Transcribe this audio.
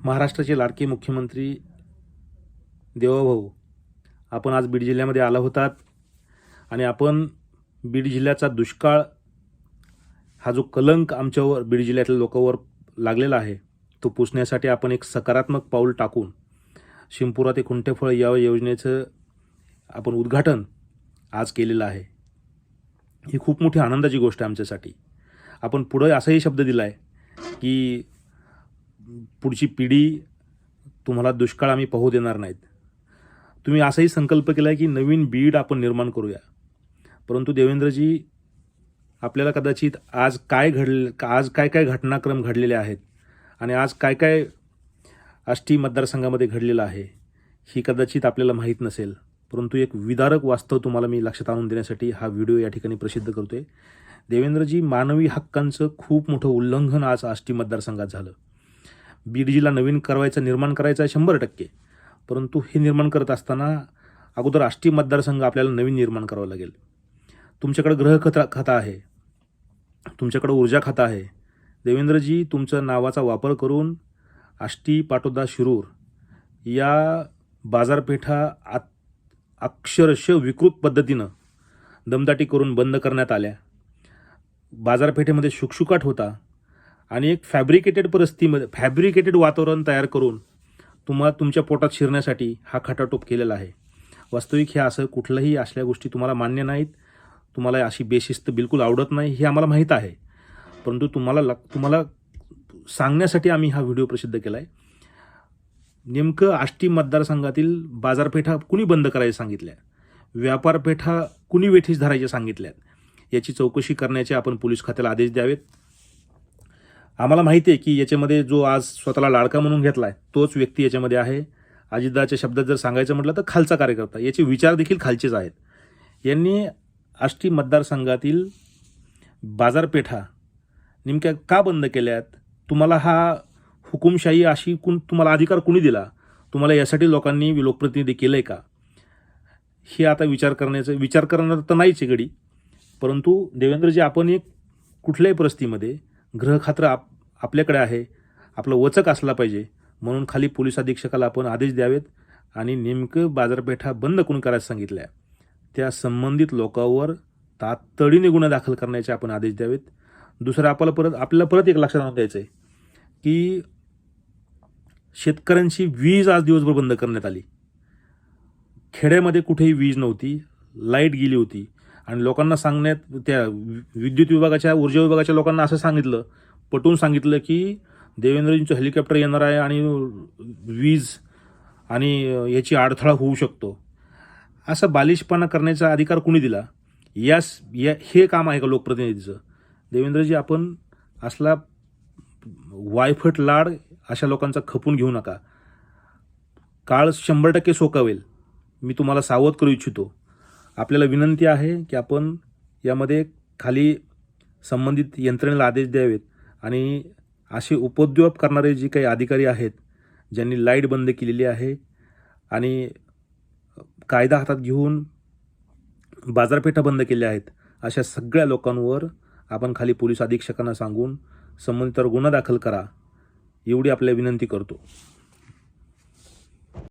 महाराष्ट्राचे लाडके मुख्यमंत्री देवाभाऊ, आपण आज बीड जिल्ह्यामध्ये आला होतात आणि आपण बीड जिल्ह्याचा दुष्काळ हा जो कलंक आमच्यावर बीड जिल्ह्यातल्या लोकांवर लागलेला आहे तो पुसण्यासाठी आपण एक सकारात्मक पाऊल टाकून शिंपुरा ते खुंटेफळ या योजनेचं आपण उद्घाटन आज केलेलं आहे। ही खूप मोठी आनंदाची गोष्ट आहे आमच्यासाठी। आपण पुढे असाही शब्द दिला आहे की पुढची पिढी तुम्हाला दुष्काळ आम्ही पाहू देणार नाहीत। तुम्ही असाही संकल्प केला आहे की नवीन बीड आपण निर्माण करूया। परंतु देवेंद्रजी, आपल्याला कदाचित आज काय काय घटनाक्रम घडलेले आहेत आणि आज काय आष्टी मतदारसंघामध्ये घडलेलं आहे ही कदाचित आपल्याला माहीत नसेल, परंतु एक विदारक वास्तव तुम्हाला मी लक्षात आणून देण्यासाठी हा व्हिडिओ या ठिकाणी प्रसिद्ध करतोय। देवेंद्रजी, मानवी हक्कांचं खूप मोठं उल्लंघन आज आष्टी मतदारसंघात झालं। बीड जिल्हा नवीन निर्माण करायचा आहे 100%, परंतु हे निर्माण करत असताना अगोदर आष्टी मतदारसंघ आपल्याला नवीन निर्माण करावं लागेल। तुमच्याकडे गृह खातं आहे, तुमच्याकडे ऊर्जा खातं आहे। देवेंद्रजी, तुमच्या नावाचा वापर करून आष्टी, पाटोदा, शिरूर या बाजारपेठा अक्षरशः विकृत पद्धतीनं दमदाटी करून बंद करण्यात आल्या। बाजारपेठेमध्ये शुकशुकाट होता आणि एक फॅब्रिकेटेड वातावरण तयार करून तुमच्या पोटात शिरण्यासाठी हा खटाटोप केलेला आहे। वास्तविक हे असं कुठलंही असल्या गोष्टी तुम्हाला मान्य नाहीत, तुम्हाला अशी बेशिस्त बिलकुल आवडत नाही हे आम्हाला माहीत आहे, परंतु तुम्हाला सांगण्यासाठी आम्ही हा व्हिडिओ प्रसिद्ध केला आहे। नेमकं आष्टी मतदारसंघातील बाजारपेठा कुणी बंद करायला सांगितल्या, व्यापारपेठा कुणी वेठीस धरायच्या सांगितल्यात, याची चौकशी करण्याचे आपण पोलीस खात्याला आदेश द्यावेत। आम्हाला माहिती आहे की याच्यामध्ये जो आज स्वतःला लाडका म्हणून घेतला आहे तोच व्यक्ती याच्यामध्ये आहे। अजितदाच्या शब्दात जर सांगायचं म्हटलं तर खालचा कार्यकर्ता, याचे विचार देखील खालचेच आहेत। यांनी आष्टी मतदारसंघातील बाजारपेठा नेमक्या का बंद केल्यात, तुम्हाला हा हुकुमशाही अशी तुम्हाला अधिकार कुणी दिला, तुम्हाला यासाठी लोकांनी लोकप्रतिनिधी केलं आहे का, हे आता विचार करणार तर नाहीच आहे गडी। परंतु देवेंद्रजी, आपण एक कुठल्याही परिस्थितीमध्ये गृहखात्र आपल्याकडे आहे, आपलं वचक असला पाहिजे, म्हणून खाली पोलीस अधीक्षकाला आपण आदेश द्यावेत आणि नेमकं बाजारपेठा बंद करून करायला सांगितल्या त्या संबंधित लोकांवर तातडीने गुन्हा दाखल करण्याचे आपण आदेश द्यावेत। दुसरं आपल्याला परत एक लक्षात आणून द्यायचं आहे की शेतकऱ्यांची वीज आज दिवसभर बंद करण्यात आली। खेड्यामध्ये कुठेही वीज नव्हती, लाईट गेली होती आणि लोकांना सांगण्यात त्या विद्युत विभागाच्या, ऊर्जा विभागाच्या लोकांना असं पटवून सांगितलं की देवेंद्रजींचं हेलिकॉप्टर येणार आहे आणि वीज आणि याची अडथळा होऊ शकतो। असं बालिशपणा करण्याचा अधिकार कुणी दिला? हे काम आहे का लोकप्रतिनिधीचं? देवेंद्रजी, आपण असला वायफट लाड अशा लोकांचा खपून घेऊ नका। काळ 100% सोकावेल, मी तुम्हाला सावध करू इच्छितो। आपल्याला विनंती आहे की आपण यामध्ये खाली संबंधित यंत्रणेला आदेश द्यावेत आणि असे उपद्व्याप करणारे जे काही अधिकारी आहेत, ज्यांनी लाईट बंद केलेली आहे आणि कायदा हातात घेऊन बाजारपेठा बंद केल्या आहेत, अशा सगळ्या लोकांवर आपण खाली पोलीस अधीक्षकांना सांगून संबंधितांवर गुन्हा दाखल करा, एवढी आपल्याला विनंती करतो।